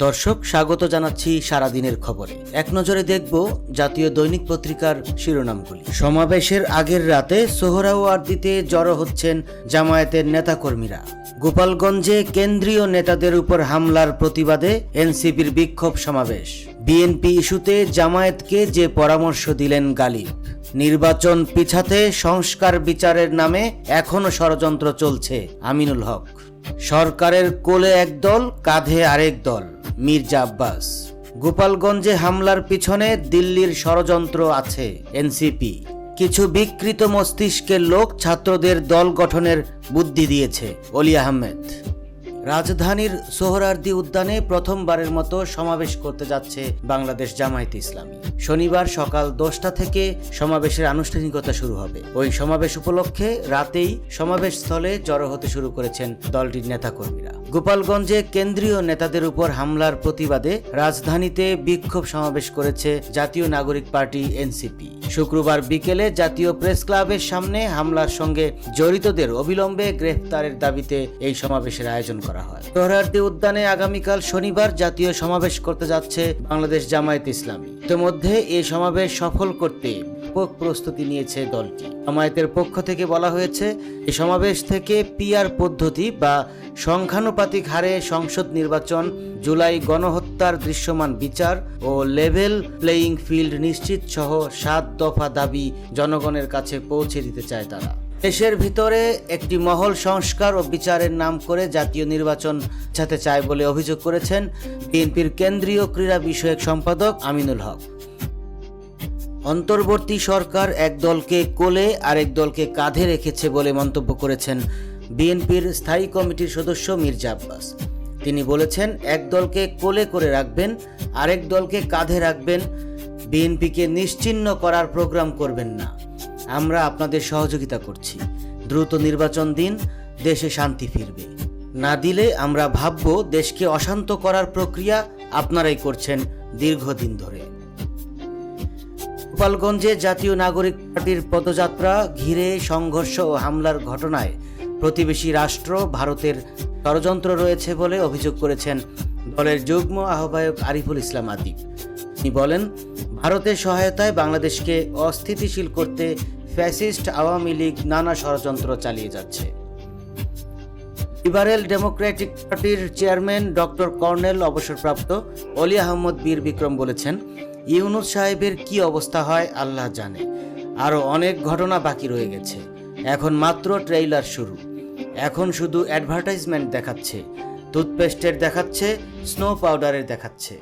দর্শক স্বাগত জানাচ্ছি সারাদিনের খবরে। এক নজরে দেখব জাতীয় দৈনিক পত্রিকার শিরোনামগুলি। সমাবেশের আগের রাতে সোহরাওয়ার্দীতে জড়ো হচ্ছেন জামায়াতের নেতাকর্মীরা। গোপালগঞ্জে কেন্দ্রীয় নেতাদের উপর হামলার প্রতিবাদে এনসিপির বিক্ষোভ সমাবেশ। বিএনপি ইস্যুতে জামায়াতকে যে পরামর্শ দিলেন গালিব। নির্বাচন পিছাতে সংস্কার বিচারের নামে এখনো ষড়যন্ত্র চলছে, আমিনুল হক। সরকারের কোলে একদল, কাঁধে আরেক দল, মির্জা আব্বাস। গোপালগঞ্জে হামলার পিছনে দিল্লির ষড়যন্ত্র আছে, এনসিপি। কিছু বিকৃত মস্তিষ্কের লোক ছাত্রদের দল গঠনের বুদ্ধি দিয়েছে, অলি আহমেদ। রাজধানীর সোহরাওয়ার্দী উদ্যানে প্রথমবারের মতো সমাবেশ করতে যাচ্ছে বাংলাদেশ জামায়াতে ইসলামী। শনিবার সকাল 10টা থেকে সমাবেশের আনুষ্ঠানিকতা শুরু হবে। ওই সমাবেশ উপলক্ষে রাতেই সমাবেশ স্থলে জড়ো হতে শুরু করেছেন দলটির নেতাকর্মীরা। গোপালগঞ্জে কেন্দ্রীয় নেতাদের উপর হামলার প্রতিবাদে রাজধানীতে বিক্ষোভ সমাবেশ করেছে জাতীয় নাগরিক পার্টি এনসিপি। শুক্রবার বিকেলে জাতীয় প্রেস ক্লাবের সামনে হামলার সঙ্গে জড়িতদের অবিলম্বে গ্রেফতারের দাবিতে এই সমাবেশের আয়োজন করা হয়। সোহরাওয়ার্দী উদ্যানে আগামীকাল শনিবার জাতীয় সমাবেশ করতে যাচ্ছে বাংলাদেশ জামায়াতে ইসলামী। ইতিমধ্যে এই সমাবেশ সফল করতে ব্যাপক প্রস্তুতি নিয়েছে দলটি। জামায়াতের পক্ষ থেকে বলা হয়েছে, এই সমাবেশ থেকে পিআর পদ্ধতি বা সংখ্যানুপাতিক হারে সংসদ নির্বাচন, জুলাই গণহত্যার দৃশ্যমান বিচার ও লেভেল প্লেয়িং ফিল্ড নিশ্চিত সহ 7 দফা দাবি জনগণের কাছে পৌঁছে দিতে চায় তারা। দেশের ভিতরে একটি মহল সংস্কার ও বিচারের নাম করে জাতীয় নির্বাচন চাতে চায় বলে অভিযোগ করেছেন বিএনপির কেন্দ্রীয় ক্রীড়া বিষয়ক সম্পাদক আমিনুল হক। অন্তর্বর্তী সরকার এক দলকে কোলে আরেক দলকে কাঁধে রেখেছে বলে মন্তব্য করেছেন বিএনপির স্থায়ী কমিটির সদস্য মির্জা আব্বাস। তিনি বলেছেন, এক দলকে কোলে করে রাখবেন, আরেক দলকে কাঁধে রাখবেন। বিএনপিকে নিশ্চিহ্ন করার প্রোগ্রাম করবেন না। আমরা আপনাদের সহযোগিতা করছি। দ্রুত নির্বাচন দিন, দেশে শান্তি ফিরবে। না দিলে আমরা ভাবব দেশকে অশান্ত করার প্রক্রিয়া আপনারাই করছেন দীর্ঘদিন ধরে। গোপালগঞ্জে জাতীয় নাগরিক পার্টির পদযাত্রা ঘিরে সংঘর্ষ ও হামলার ঘটনায় প্রতিবেশী রাষ্ট্র ভারতের ষড়যন্ত্র রয়েছে বলে অভিযোগ করেছেন দলের যুগ্ম আহ্বায়ক আরিফুল ইসলাম আদিব। তিনি বলেন, ভারতের সহায়তায় বাংলাদেশকে অস্থিতিশীল করতে ফ্যাসিস্ট আওয়ামী লীগ নানা ষড়যন্ত্র চালিয়ে যাচ্ছে। লিবারেল ডেমোক্রেটিক পার্টির চেয়ারম্যান ডক্টর কর্নেল অবসরপ্রাপ্ত অলি আহমদ বীর বিক্রম বলেছেন, ইউনূস সাহেবের কি অবস্থা হয় আল্লাহ জানে। আরও অনেক ঘটনা বাকি রয়ে গেছে। এখন মাত্র ট্রেইলার শুরু। এখন শুধু অ্যাডভার্টাইজমেন্ট দেখাচ্ছে, টুথপেস্টের দেখাচ্ছে, স্নো পাউডারের দেখাচ্ছে।